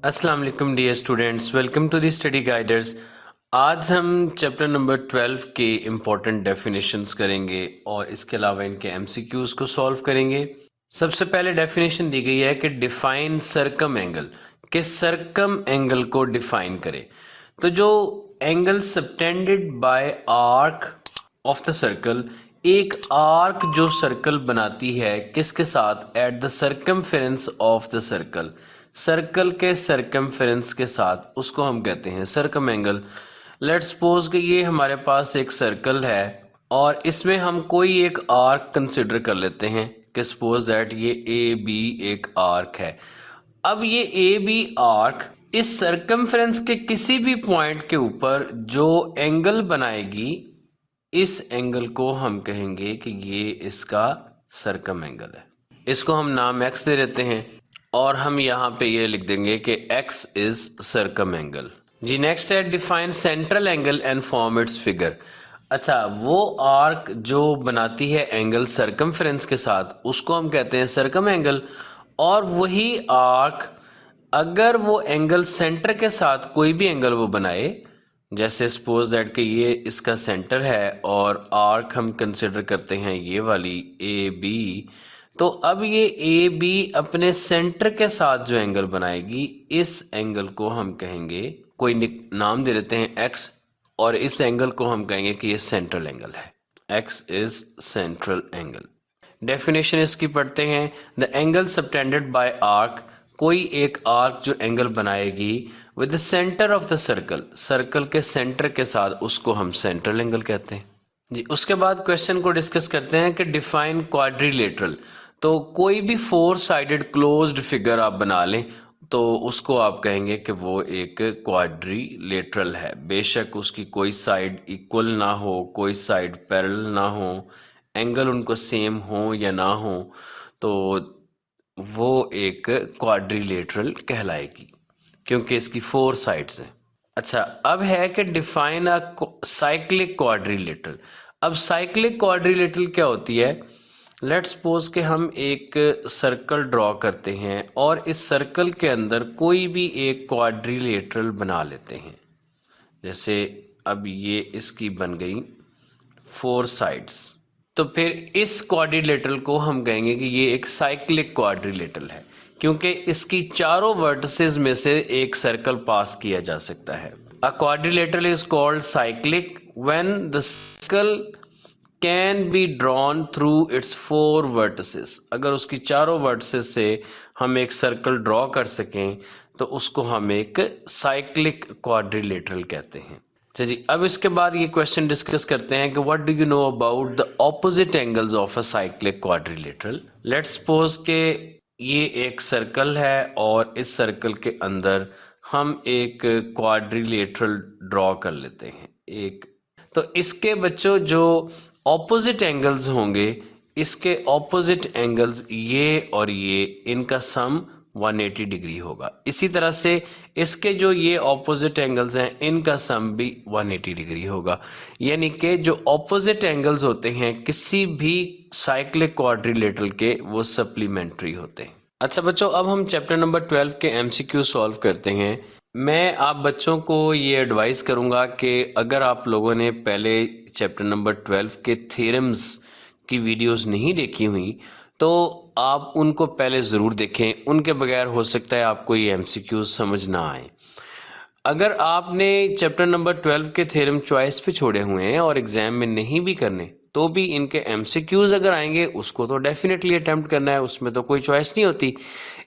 अस्सलाम वालेकुम dear students, welcome to the study guiders. आज हम चैप्टर नंबर 12 के इम्पोर्टेंट डेफिनेशंस करेंगे और इसके अलावा इनके एमसीक्यूज़ को सॉल्व करेंगे। सबसे पहले डेफिनेशन दी गई है कि डिफाइन सर्कम एंगल, कि सर्कम एंगल को डिफाइन करें। तो जो angle subtended bye arc of the circle, एक आर्क जो सर्कल बनाती है किसके साथ, at the circumference of the circle, circle के सर्कमफेरेंस के साथ, उसको हम कहते हैं सर्कम एंगल। लेट्स सपोज कि ये हमारे पास एक सर्कल है और इसमें हम कोई एक आर्क कंसिडर कर लेते हैं कि सपोज दैट ये ए बी एक आर्क है। अब ये ए बी आर्क इस सर्कमफेरेंस के किसी भी पॉइंट के ऊपर जो एंगल बनाएगी, इस एंगल को हम कहेंगे कि ये इसका सर्कम एंगल है। इसको हम नाम x दे देते हैं और हम यहाँ पे ये लिख देंगे कि x इज सर्कम एंगल। जी नेक्स्ट है define central angle and form its figure. अच्छा, वो आर्क जो बनाती है एंगल सर्कमफेरेंस के साथ, उसको हम कहते हैं सर्कम एंगल। और वही आर्क अगर वो एंगल सेंटर के साथ कोई भी एंगल वो बनाए, जैसे सपोज दैट कि ये इसका सेंटर है और आर्क हम कंसिडर करते हैं ये वाली ए बी, तो अब ये ए बी अपने सेंटर के साथ जो एंगल बनाएगी, इस एंगल को हम कहेंगे, कोई नाम दे देते हैं एक्स, और इस एंगल को हम कहेंगे कि ये सेंट्रल एंगल है। X is central angle. Definition इसकी पढ़ते हैं। The angle subtended bye arc, कोई एक आर्क जो एंगल बनाएगी with the centre of the circle, circle के सेंटर के साथ, उसको हम सेंट्रल एंगल कहते हैं। जी उसके बाद क्वेश्चन को डिस्कस करते हैं कि डिफाइन क्वाड्रिलेटरल। तो कोई भी फोर साइडेड क्लोज्ड फिगर आप बना लें तो उसको आप कहेंगे कि वो एक क्वाड्रिलेटरल है। बेशक उसकी कोई साइड इक्वल ना हो, कोई साइड पैरेलल ना हो, एंगल उनको सेम हो या ना हो, तो वो एक क्वाड्रिलेटरल कहलाएगी क्योंकि इसकी फोर साइड्स हैं। अच्छा, अब है कि डिफाइन अ साइक्लिक क्वाड्रिलेटरल। अब साइक्लिक क्वाड्रिलेटरल क्या होती है? लेट्स सपोज कि हम एक सर्कल ड्रॉ करते हैं और इस सर्कल के अंदर कोई भी एक क्वाड्रिलेटरल बना लेते हैं। जैसे अब ये इसकी बन गई फोर साइड्स, तो फिर इस क्वाड्रिलेटरल को हम कहेंगे कि ये एक साइक्लिक क्वाड्रिलेटरल है क्योंकि इसकी चारों वर्टिसेस में से एक सर्कल पास किया जा सकता है। अ quadrilateral is called cyclic when the circle can be drawn through it's four vertices. अगर उसकी चारों वर्टिसेस से हम एक सर्कल ड्रॉ कर सकें तो उसको हम एक साइक्लिक क्वाड्रिलेटरल कहते हैं। चलिए अब इसके बाद ये क्वेश्चन डिस्कस करते हैं कि what do you know about the opposite angles of a cyclic quadrilateral. Let's suppose के ये एक सर्कल है और इस सर्कल के अंदर हम एक क्वाड्रिलेटरल ड्रॉ कर लेते हैं एक। तो इसके बच्चों जो ऑपोजिट एंगल्स होंगे, इसके ऑपोजिट एंगल्स ये और ये, इनका सम 180 डिग्री होगा। इसी तरह से इसके जो ये ऑपोजिट एंगल्स हैं, इनका सम भी 180 डिग्री होगा। यानी कि जो ऑपोजिट एंगल्स होते हैं किसी भी साइक्लिक क्वाड्रिलेटरल के, वो सप्लीमेंट्री होते हैं। अच्छा बच्चों, अब हम चैप्टर नंबर 12 के एमसीक्यू सॉल्व करते हैं। मैं आप बच्चों को ये एडवाइस करूँगा कि अगर आप लोगों ने पहले चैप्टर नंबर 12 के थ्योरम्स की वीडियोस नहीं देखी हुई तो आप उनको पहले ज़रूर देखें। उनके बगैर हो सकता है आपको ये एमसीक्यूज समझ ना आए। अगर आपने चैप्टर नंबर 12 के थ्योरम चॉइस पे छोड़े हुए हैं और एग्ज़ाम में नहीं भी करने, तो भी इनके एमसीक्यूज अगर आएंगे उसको तो डेफिनेटली अटेम्प्ट करना है, उसमें तो कोई चॉइस नहीं होती।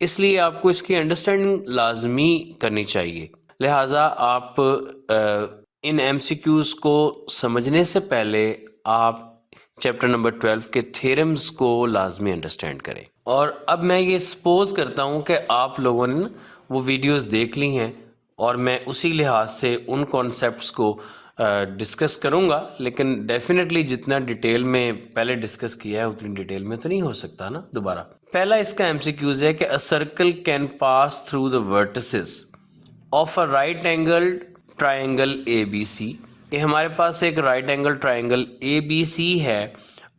इसलिए आपको इसकी अंडरस्टैंडिंग लाजमी करनी चाहिए। लिहाजा आप इन एमसीक्यूज को समझने से पहले आप चैप्टर नंबर 12 के थ्योरम्स को लाजमी अंडरस्टैंड करें। और अब मैं ये सपोज करता हूँ कि आप लोगों ने वो वीडियोस देख ली हैं और मैं उसी लिहाज से उन कॉन्सेप्ट्स को डिस्कस करूँगा, लेकिन डेफिनेटली जितना डिटेल में पहले डिस्कस किया है उतनी डिटेल में तो नहीं हो सकता ना दोबारा। पहला इसका एमसीक्यूज है कि a circle can pass through the vertices of a right angle triangle A B C, कि हमारे पास एक right angle triangle A B C है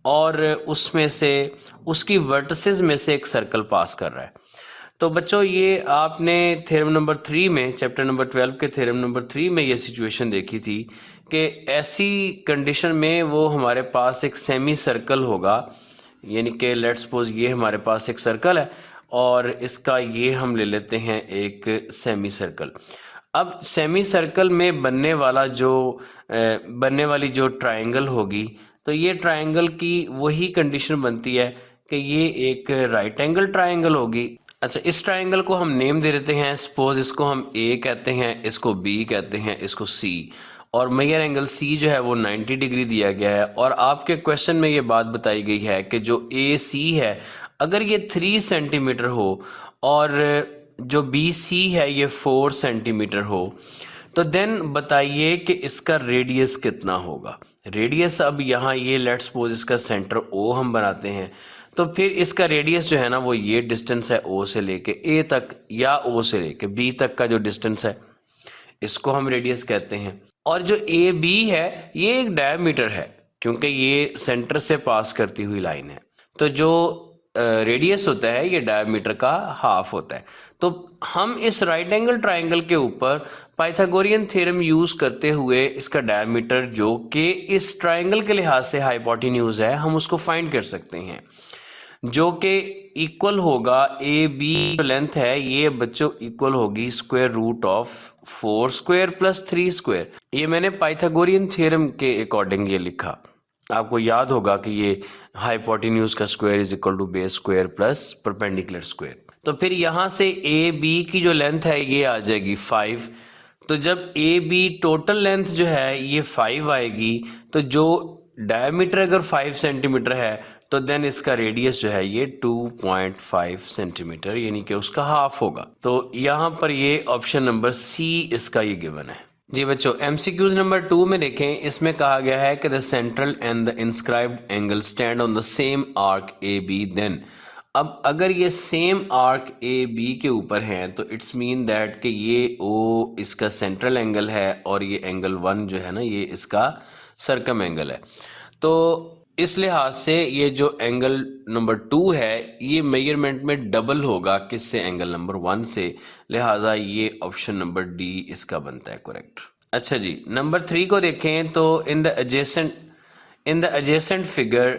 और उसमें से उसकी वर्टिसेस में से एक सर्कल पास कर रहा है। तो बच्चों ये आपने थ्योरम नंबर 3 में, चैप्टर नंबर 12 के थ्योरम नंबर 3 में ये सिचुएशन देखी थी कि ऐसी कंडीशन में वो हमारे पास एक सेमी सर्कल होगा, यानी कि लेट्स सपोज ये हमारे पास एक सर्कल है और इसका ये हम ले लेते हैं एक सेमी सर्कल। अब सेमी सर्कल में बनने वाली जो ट्रायंगल होगी, तो ये ट्रायंगल की वही कंडीशन बनती है कि ये एक राइट एंगल ट्रायंगल होगी। अच्छा, इस ट्रायंगल को हम नेम दे देते हैं, सपोज इसको हम ए कहते हैं, इसको बी कहते हैं, इसको सी, और मेजर एंगल सी जो है वो 90 डिग्री दिया गया है। और आपके क्वेश्चन में ये बात बताई गई है कि जो ए सी है अगर ये 3 सेंटीमीटर हो और जो बी सी है ये 4 सेंटीमीटर हो, तो देन बताइए कि इसका रेडियस कितना होगा। रेडियस, अब यहाँ ये लेट्स सपोज इसका सेंटर ओ हम बनाते हैं, तो फिर इसका रेडियस जो है ना वो ये डिस्टेंस है ओ से लेके ए तक या ओ से लेके बी तक का जो डिस्टेंस है इसको हम रेडियस कहते हैं। और जो ए बी है ये एक डायमीटर है क्योंकि ये सेंटर से पास करती हुई लाइन है, तो जो रेडियस होता है ये डायमीटर का हाफ होता है। तो हम इस राइट एंगल ट्रायंगल के ऊपर पाइथागोरियन थ्योरम यूज करते हुए इसका डायमीटर जो कि इस ट्रायंगल के लिहाज से हाइपोटेन्यूज है हम उसको फाइंड कर सकते हैं, जो कि इक्वल होगा ए बी जो लेंथ है ये बच्चों इक्वल होगी square root of 4 square plus 3 square. ये मैंने पाइथागोरियन थ्योरम के अकॉर्डिंग ये लिखा, आपको याद होगा कि ये हाइपोटेन्यूज का square is equal to base square plus perpendicular square. तो फिर यहाँ से ए बी की जो लेंथ है ये आ जाएगी 5। तो जब ए बी टोटल लेंथ जो है ये 5 आएगी, तो जो डायमीटर अगर 5 सेंटीमीटर है तो देन इसका रेडियस जो है ये 2.5 सेंटीमीटर यानी कि उसका हाफ होगा। तो यहाँ पर ये ऑप्शन नंबर सी इसका ये गिवन है। जी बच्चों, एमसीक्यूज नंबर 2 में देखें, इसमें कहा गया है कि the central and the inscribed angle stand on the same arc A B then. अब अगर ये सेम आर्क ए बी के ऊपर हैं तो इट्स मीन दैट कि ये ओ इसका सेंट्रल एंगल है और ये एंगल 1 जो है ना ये इसका सर्कम एंगल है। तो इस लिहाज से ये जो एंगल नंबर 2 है ये मेजरमेंट में डबल होगा किससे, एंगल नंबर 1 से, लिहाजा ये ऑप्शन नंबर डी इसका बनता है करेक्ट। अच्छा जी, नंबर 3 को देखें तो in the adjacent figure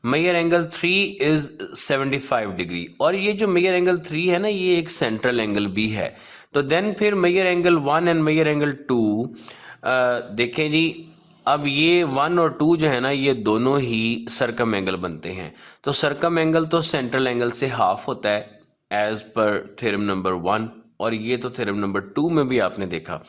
measure angle 3 is 75 degree, और ये जो मेजर एंगल 3 है ना ये एक सेंट्रल एंगल भी है। तो देन फिर measure angle 1 and measure angle 2 देखें जी, अब ये 1 और 2 जो है ना ये दोनों ही सर्कम एंगल बनते हैं। तो सर्कम एंगल तो सेंट्रल एंगल से हाफ होता है एज पर थ्योरम नंबर 1, और ये तो थ्योरम नंबर 2 में भी आपने देखा,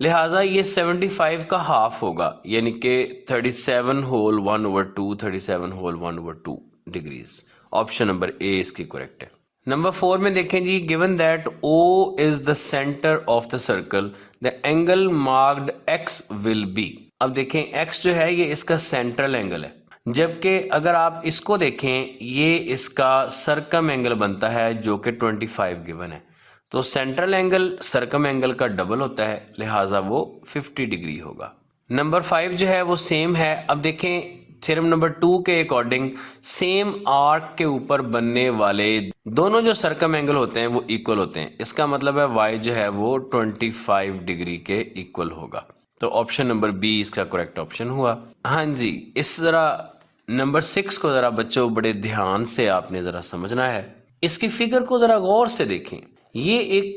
लिहाजा ये 75 का हाफ होगा यानी कि 37 whole 1 over 2, 37 whole 1 over 2 degrees. Option number A इसकी करेक्ट है। नंबर 4 में देखें जी, given that O is the centre of the circle the angle marked x will be. अब देखें x जो है ये इसका सेंट्रल एंगल है, जबकि अगर आप इसको देखें ये इसका सर्कम एंगल बनता है जो कि 25 गिवन है। तो सेंट्रल एंगल सर्कम एंगल का डबल होता है, लिहाजा वो 50 डिग्री होगा। नंबर 5 जो है वो सेम है। अब देखें थ्योरम नंबर 2 के अकॉर्डिंग सेम आर्क के ऊपर बनने वाले दोनों जो सर्कम एंगल होते हैं वो इक्वल होते हैं, इसका मतलब है y जो है वो 25 डिग्री के इक्वल होगा। तो ऑप्शन नंबर बी इसका करेक्ट ऑप्शन हुआ। हाँ जी, इस ज़रा नंबर 6 को ज़रा बच्चों बड़े ध्यान से आपने ज़रा समझना है, इसकी फिगर को ज़रा गौर से देखें। ये एक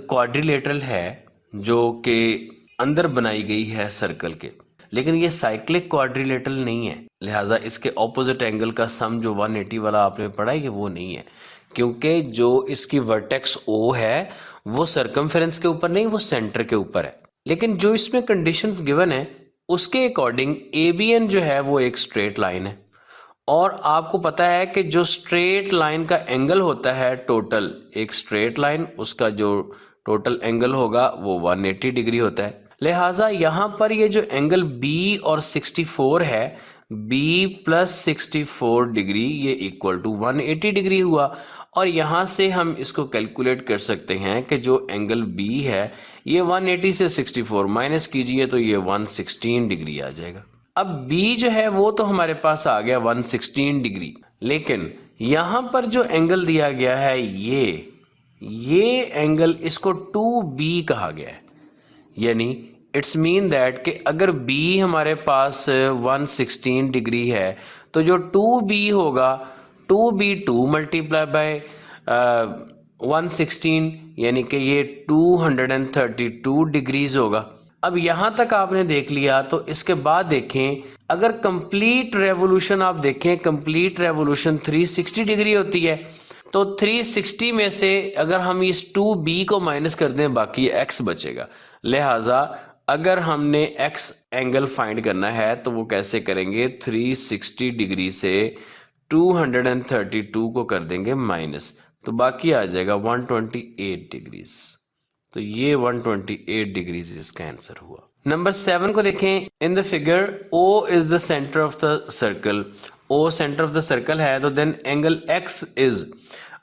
क्वाड्रिलेटरल है जो कि अंदर बनाई गई है सर्कल के, लेकिन ये साइक्लिक क्वाड्रिलेटरल नहीं है, लिहाजा इसके ऑपोजिट एंगल का सम जो 180 वाला आपने पढ़ा है ये वो नहीं है, क्योंकि जो इसकी वर्टेक्स ओ है वो सर्कमफेरेंस के ऊपर नहीं, वो सेंटर के ऊपर है। लेकिन जो इसमें कंडीशंस गिवन है उसके अकॉर्डिंग ABN जो है वो एक स्ट्रेट लाइन है, और आपको पता है कि जो स्ट्रेट लाइन का एंगल होता है टोटल, एक स्ट्रेट लाइन उसका जो टोटल एंगल होगा वो 180 डिग्री होता है। लिहाजा यहाँ पर ये जो एंगल B और 64 है, B प्लस 64 डिग्री ये इक्वल टू 180 डिग्री हुआ, और यहाँ से हम इसको कैलकुलेट कर सकते हैं कि जो एंगल B है ये 180 से 64 माइनस कीजिए तो ये 116 डिग्री आ जाएगा। अब B जो है वो तो हमारे पास आ गया 116 डिग्री, लेकिन यहाँ पर जो एंगल दिया गया है ये एंगल इसको 2B कहा गया है, यानी इट्स मीन दैट कि अगर B हमारे पास 116 डिग्री है तो जो 2B होगा 2B 2 मल्टीप्लाई बाय 116 यानी कि ये 232 डिग्रीज होगा। अब यहाँ तक आपने देख लिया तो इसके बाद देखें, अगर कंप्लीट रेवोल्यूशन आप देखें, कंप्लीट रेवोल्यूशन 360 डिग्री होती है, तो 360 में से अगर हम इस 2B को माइनस कर दें बाकी x बचेगा। लिहाजा अगर हमने x एंगल फाइंड करना है तो वो कैसे करेंगे, 360 डिग्री से 232 को कर देंगे माइनस, तो बाकी आ जाएगा 128 डिग्रीज। तो ये 128 डिग्रीज इसका आंसर हुआ। नंबर 7 को देखें, in the figure O is the centre of the circle, O centre of the circle है तो देन एंगल X इज,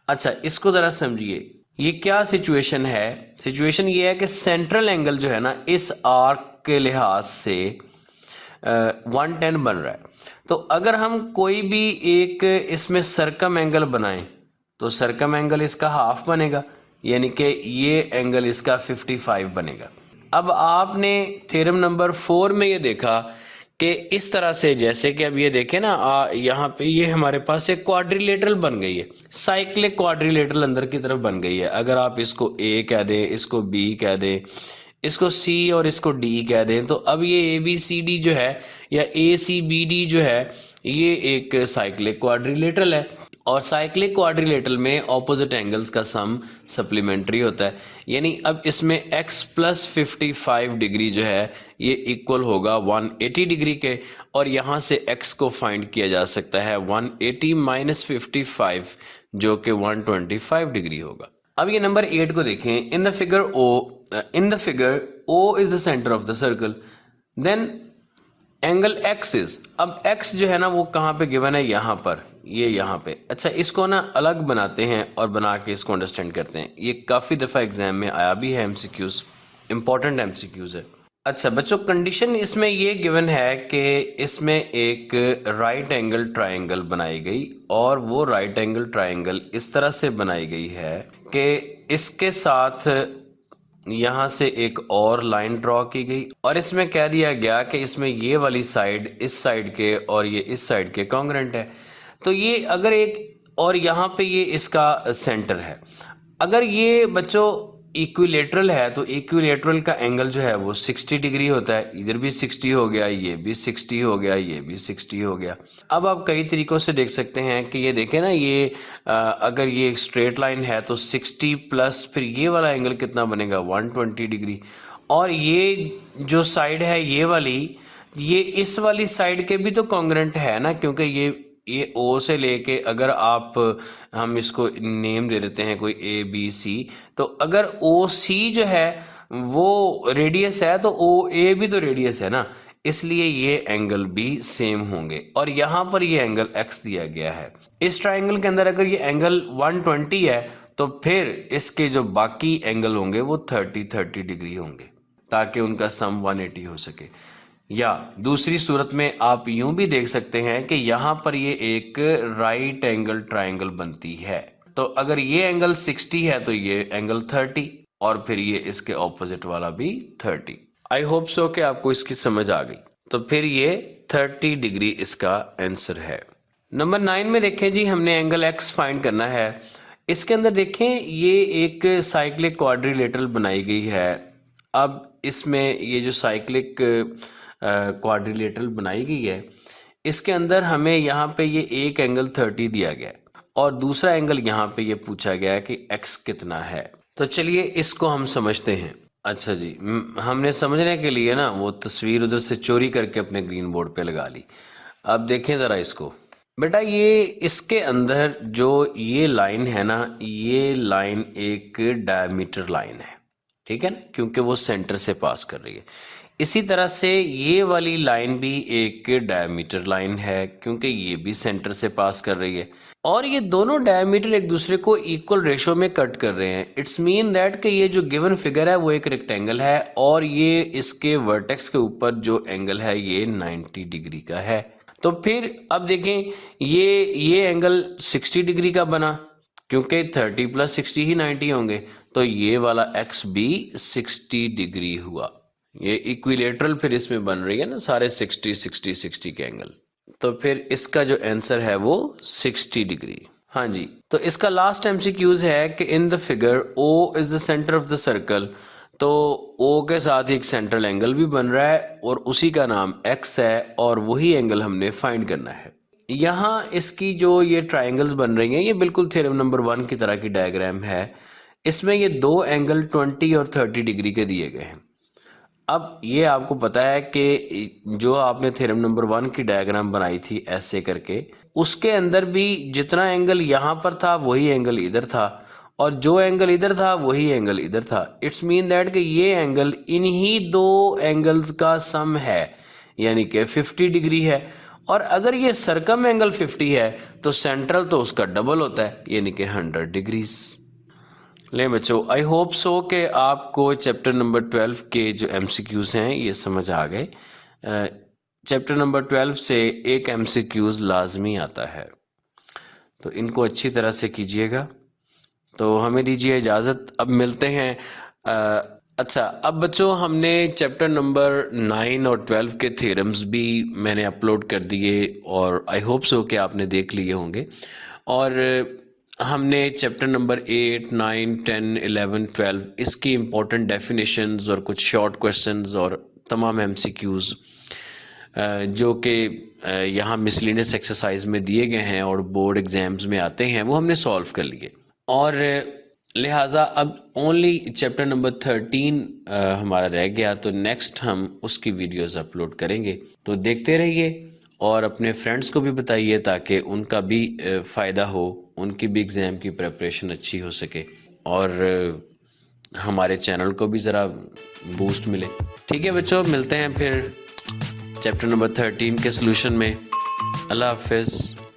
अच्छा इसको जरा समझिए, ये क्या सिचुएशन है। सिचुएशन ये है कि सेंट्रल एंगल जो है ना इस आर्क के लिहाज से 110 बन रहा है, तो अगर हम कोई भी एक इसमें सरकम एंगल बनाएं तो सरकम एंगल इसका हाफ बनेगा, यानी कि ये एंगल इसका 55 बनेगा। अब आपने थ्योरम नंबर 4 में ये देखा कि इस तरह से, जैसे कि अब ये देखें ना, यहाँ पे ये हमारे पास एक क्वाड्रिलेटरल बन गई है, साइक्लिक क्वाड्रिलेटरल अंदर की तरफ बन गई है। अगर आप इसको A कह दें, इसको B कह दें, इसको C और इसको D कह दें, तो अब ये ABCD जो है या ACBD जो है ये एक साइक्लिक क्वाड्रिलेटरल है, और साइक्लिक क्वाड्रिलेटरल में ऑपोजिट एंगल्स का सम सप्लीमेंट्री होता है, यानी अब इसमें x प्लस 55 डिग्री जो है ये इक्वल होगा 180 डिग्री के, और यहाँ से x को फाइंड किया जा सकता है 180 माइनस 55 जो कि 125 डिग्री होगा। अब ये नंबर 8 को देखें, in the figure O is the centre of the circle, then angle x is, अब x जो है ना वो कहाँ पे गिवन है, यहाँ पर, ये यहाँ पे। अच्छा इसको ना अलग बनाते हैं और बना के इसको अंडरस्टैंड करते हैं, ये काफ़ी दफ़ा एग्जाम में आया भी है, MCQs, इंपॉर्टेंट MCQs है। अच्छा बच्चों, कंडीशन इसमें ये गिवन है कि इसमें एक राइट एंगल ट्रायंगल बनाई गई, और वो राइट एंगल ट्रायंगल इस तरह से बनाई गई है कि इसके साथ यहाँ से एक और लाइन ड्रॉ की गई, और इसमें कह दिया गया कि इसमें ये वाली साइड इस साइड के और ये इस साइड के कॉन्ग्रेंट है। तो ये अगर एक, और यहाँ पे ये इसका सेंटर है, अगर ये बच्चों इक्विलेटरल है तो इक्विलेटरल का एंगल जो है वो 60 डिग्री होता है, इधर भी 60 हो गया, ये भी 60 हो गया, ये भी 60 हो गया। अब आप कई तरीकों से देख सकते हैं कि ये देखें ना, ये अगर ये एक स्ट्रेट लाइन है तो 60 प्लस फिर ये वाला एंगल कितना बनेगा 120 डिग्री, और ये जो साइड है ये वाली, ये इस वाली साइड के भी तो कॉन्ग्रेंट है ना, क्योंकि ये O से लेके अगर आप, हम इसको नेम दे देते हैं कोई ABC, तो अगर OC जो है वो रेडियस है तो OA भी तो रेडियस है ना, इसलिए ये एंगल भी सेम होंगे, और यहाँ पर ये एंगल x दिया गया है। इस ट्रायंगल के अंदर अगर ये एंगल 120 है तो फिर इसके जो बाकी एंगल होंगे वो 30 डिग्री होंगे, ताकि उनका सम 180 हो सके। या दूसरी सूरत में आप यूं भी देख सकते हैं कि यहाँ पर ये एक राइट एंगल ट्रायंगल बनती है, तो अगर ये एंगल 60 है तो ये एंगल 30, और फिर ये इसके ऑपोजिट वाला भी 30। आई होप सो कि आपको इसकी समझ आ गई। तो फिर ये 30 डिग्री इसका आंसर है। नंबर 9 में देखें जी, हमने एंगल x फाइंड करना है। इसके अंदर देखें ये एक साइक्लिक क्वाड्रिलेटरल बनाई गई है। अब इसमें ये जो साइक्लिक क्वाड्रिलेटरल बनाई गई है, इसके अंदर हमें यहाँ पे ये एक एंगल 30 दिया गया है, और दूसरा एंगल यहाँ पे ये पूछा गया है कि x कितना है। तो चलिए इसको हम समझते हैं। अच्छा जी, हमने समझने के लिए ना वो तस्वीर उधर से चोरी करके अपने ग्रीन बोर्ड पे लगा ली। अब देखें ज़रा इसको बेटा, ये इसके अंदर जो ये लाइन है ना, ये लाइन एक डायमीटर लाइन है, ठीक है ना, क्योंकि वो सेंटर से पास कर रही है। इसी तरह से ये वाली लाइन भी एक डायमीटर लाइन है, क्योंकि ये भी सेंटर से पास कर रही है, और ये दोनों डायमीटर एक दूसरे को इक्वल रेशो में कट कर रहे हैं। इट्स मीन दैट कि ये जो गिवन फिगर है वो एक रेक्टेंगल है, और ये इसके वर्टेक्स के ऊपर जो एंगल है ये 90 डिग्री का है। तो फिर अब देखें ये एंगल 60 डिग्री का बना, क्योंकि 30 प्लस 60 ही 90 होंगे, तो ये वाला एक्स भी 60 डिग्री हुआ। ये इक्विलेटरल फिर इसमें बन रही है ना, सारे 60 60 60 के एंगल, तो फिर इसका जो आंसर है वो 60 डिग्री। हाँ जी, तो इसका लास्ट एमसीक्यूज है कि in the figure O is the centre of the circle, तो ओ के साथ ही एक सेंट्रल एंगल भी बन रहा है और उसी का नाम एक्स है और वही एंगल हमने फाइंड करना है। यहाँ इसकी जो ये ट्राइंगल्स बन रही हैं, ये बिल्कुल थ्योरम नंबर 1 की तरह की डायग्राम है। इसमें ये दो एंगल 20 और 30 डिग्री के दिए गए हैं। अब ये आपको पता है कि जो आपने थ्योरम नंबर 1 की डायग्राम बनाई थी ऐसे करके, उसके अंदर भी जितना एंगल यहाँ पर था वही एंगल इधर था, और जो एंगल इधर था वही एंगल इधर था। इट्स मीन दैट कि ये एंगल इन्हीं दो एंगल्स का सम है, यानी कि 50 डिग्री है। और अगर ये सरकम एंगल 50 है तो सेंट्रल तो उसका डबल होता है, यानी कि 100 डिग्रीज। ले बच्चों, आई होप सो कि आपको चैप्टर नंबर 12 के जो एमसीक्यूज हैं ये समझ आ गए। चैप्टर नंबर 12 से एक एमसीक्यूज लाजमी आता है, तो इनको अच्छी तरह से कीजिएगा। तो हमें दीजिए इजाज़त, अब मिलते हैं। अच्छा, अब बच्चों हमने चैप्टर नंबर 9 और 12 के थ्योरम्स भी मैंने अपलोड कर दिए और आई होप सो कि आपने देख लिए होंगे। और हमने चैप्टर नंबर 8, 9, 10, 11, 12 इसकी इम्पोर्टेंट डेफिनेशंस और कुछ शॉर्ट क्वेश्चंस और तमाम एमसीक्यूज़ जो कि यहाँ मिसलिनियस एक्सरसाइज में दिए गए हैं और बोर्ड एग्जाम्स में आते हैं, वो हमने सॉल्व कर लिए। और लिहाजा अब ओनली चैप्टर नंबर 13 हमारा रह गया, तो नेक्स्ट हम उसकी वीडियोस अपलोड करेंगे। तो देखते रहिए और अपने फ्रेंड्स को भी बताइए ताकि उनका भी फ़ायदा हो, उनकी भी एग्ज़ाम की प्रिपरेशन अच्छी हो सके और हमारे चैनल को भी ज़रा बूस्ट मिले। ठीक है बच्चों, मिलते हैं फिर चैप्टर नंबर 13 के सॉल्यूशन में। अल्लाह हाफ़िज़।